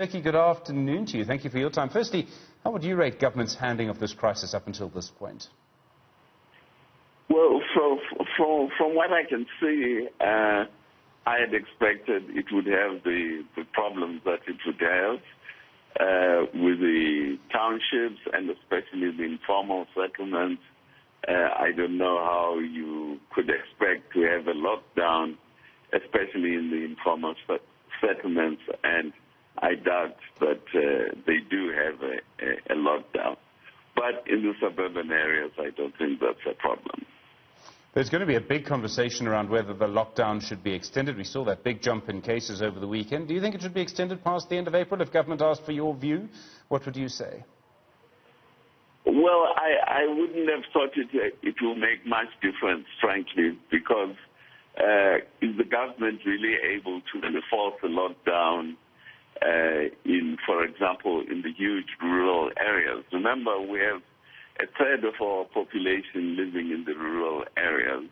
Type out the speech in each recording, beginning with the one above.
Mbeki, good afternoon to you. Thank you for your time. Firstly, how would you rate government's handling of this crisis up until this point? Well, from what I can see, I had expected it would have the problems that it would have with the townships and especially the informal settlements. I don't know how you could expect to have a lockdown, especially in the informal settlements, and I doubt that they do have a lockdown. But in the suburban areas, I don't think that's a problem. There's going to be a big conversation around whether the lockdown should be extended. We saw that big jump in cases over the weekend. Do you think it should be extended past the end of April? If government asked for your view, what would you say? Well, I wouldn't have thought it will make much difference, frankly, because is the government really able to enforce a lockdown for example, in the huge rural areas? Remember, we have a third of our population living in the rural areas.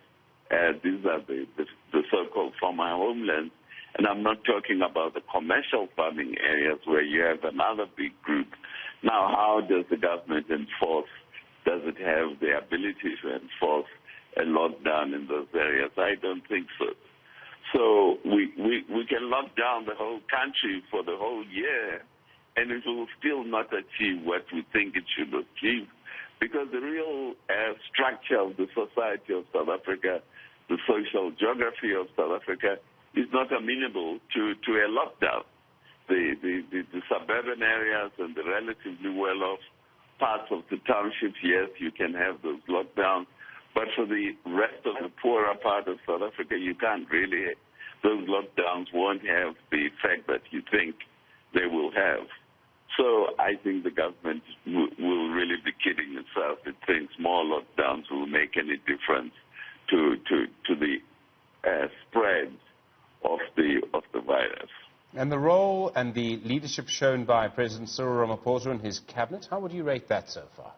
These are the so-called farmer homelands. And I'm not talking about the commercial farming areas where you have another big group. Now, how does the government enforce? Does it have the ability to enforce a lockdown in those areas? I don't think so. So we can lock down the whole country for the whole year, and it will still not achieve what we think it should achieve, because the real structure of the society of South Africa, the social geography of South Africa, is not amenable to a lockdown. The suburban areas and the relatively well-off parts of the townships, yes, you can have those lockdowns. But for the rest of the poorer part of South Africa, you can't really. Those lockdowns won't have the effect that you think they will have. So I think the government will really be kidding itself. It thinks more lockdowns will make any difference to the spread of the virus. And the role and the leadership shown by President Cyril Ramaphosa and his cabinet, how would you rate that so far?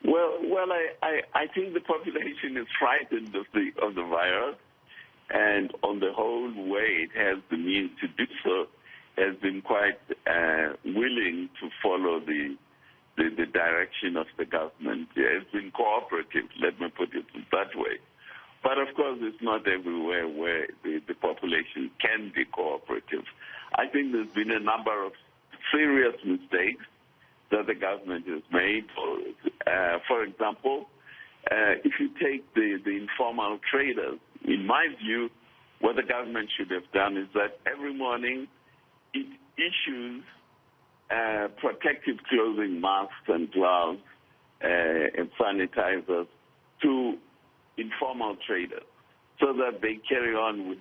Well, I think the population is frightened of the virus, and on the whole way it has the means to do so, has been quite willing to follow the direction of the government. It has been cooperative, let me put it that way. But of course, it's not everywhere where the population can be cooperative. I think there's been a number of serious mistakes that the government has made. For example, if you take the informal traders, in my view, what the government should have done is that every morning it issues protective clothing, masks and gloves and sanitizers to informal traders so that they carry on with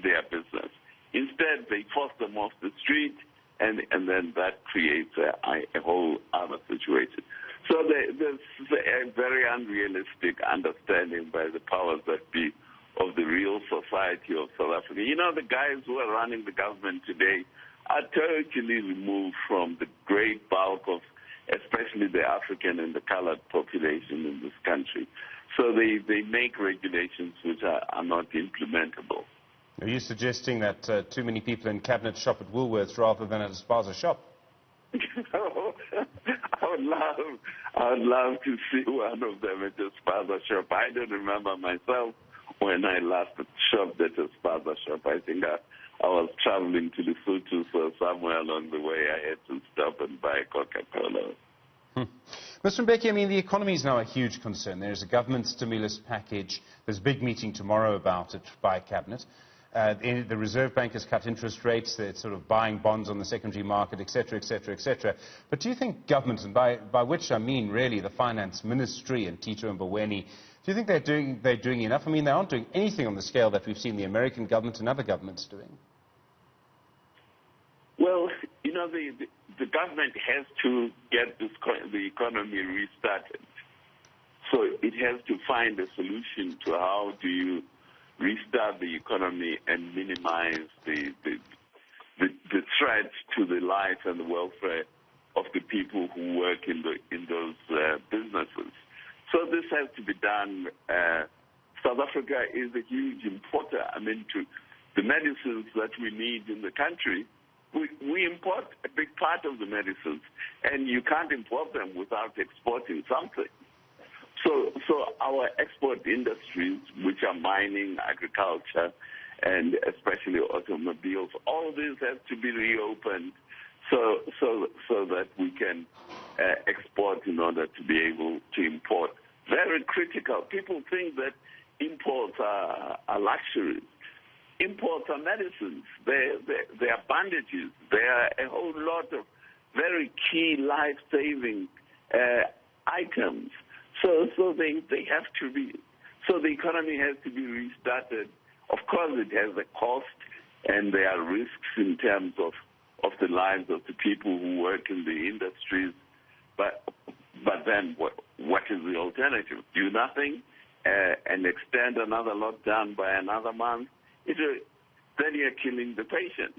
their business. Instead, they force them off the street, and then that creates a whole other situation. So there's a very unrealistic understanding by the powers that be of the real society of South Africa. You know, the guys who are running the government today are totally removed from the great bulk of, especially the African and the colored population in this country. So they make regulations which are not implementable. Are you suggesting that too many people in cabinet shop at Woolworths rather than at a spaza shop? I would love to see one of them at a spaza shop. I don't remember myself when I last shopped at a spaza shop. I think I was traveling to Lesotho, so somewhere along the way I had to stop and buy Coca-Cola. Mr. Mbeki, I mean, the economy is now a huge concern. There's a government stimulus package. There's a big meeting tomorrow about it by Cabinet. The Reserve Bank has cut interest rates. They're sort of buying bonds on the secondary market, etc., etc., etc. But do you think government, and by which I mean really the Finance Ministry and Tito Mboweni, do you think they're doing enough? I mean, they aren't doing anything on the scale that we've seen the American government and other governments doing. Well, you know, the government has to get the economy restarted. So it has to find a solution to how do you restart the economy and minimize the threat to the life and the welfare of the people who work in those businesses. So this has to be done. South Africa is a huge importer. I mean, the medicines that we need in the country, we import a big part of the medicines, and you can't import them without exporting something. So our export industries, which are mining, agriculture, and especially automobiles, all this has to be reopened so that we can export in order to be able to import. Very critical. People think that imports are luxuries. Imports are medicines. They are bandages. They are a whole lot of very key life-saving items. So they have to be. So the economy has to be restarted. Of course, it has a cost, and there are risks in terms of the lives of the people who work in the industries. But then what is the alternative? Do nothing and extend another lockdown by another month? Then you're killing the patient.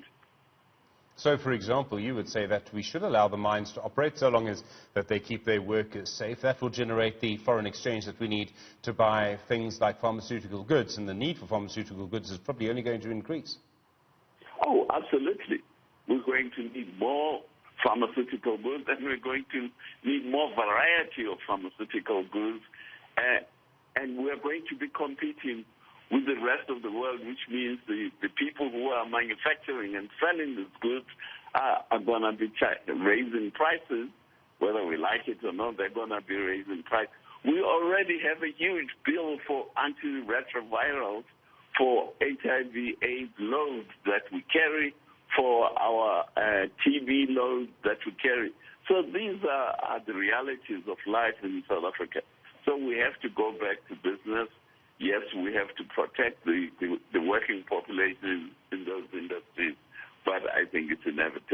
So, for example, you would say that we should allow the mines to operate so long as that they keep their workers safe. That will generate the foreign exchange that we need to buy things like pharmaceutical goods, and the need for pharmaceutical goods is probably only going to increase. Oh, absolutely. We're going to need more pharmaceutical goods, and we're going to need more variety of pharmaceutical goods, and we're going to be competing with the rest of the world, which means the people who are manufacturing and selling these goods are going to be raising prices. Whether we like it or not, they're going to be raising prices. We already have a huge bill for antiretrovirals, for HIV/AIDS loads that we carry, for our TB loads that we carry. So these are the realities of life in South Africa. So we have to go back to business. Yes, we have to protect the working population in those industries, but I think it's inevitable.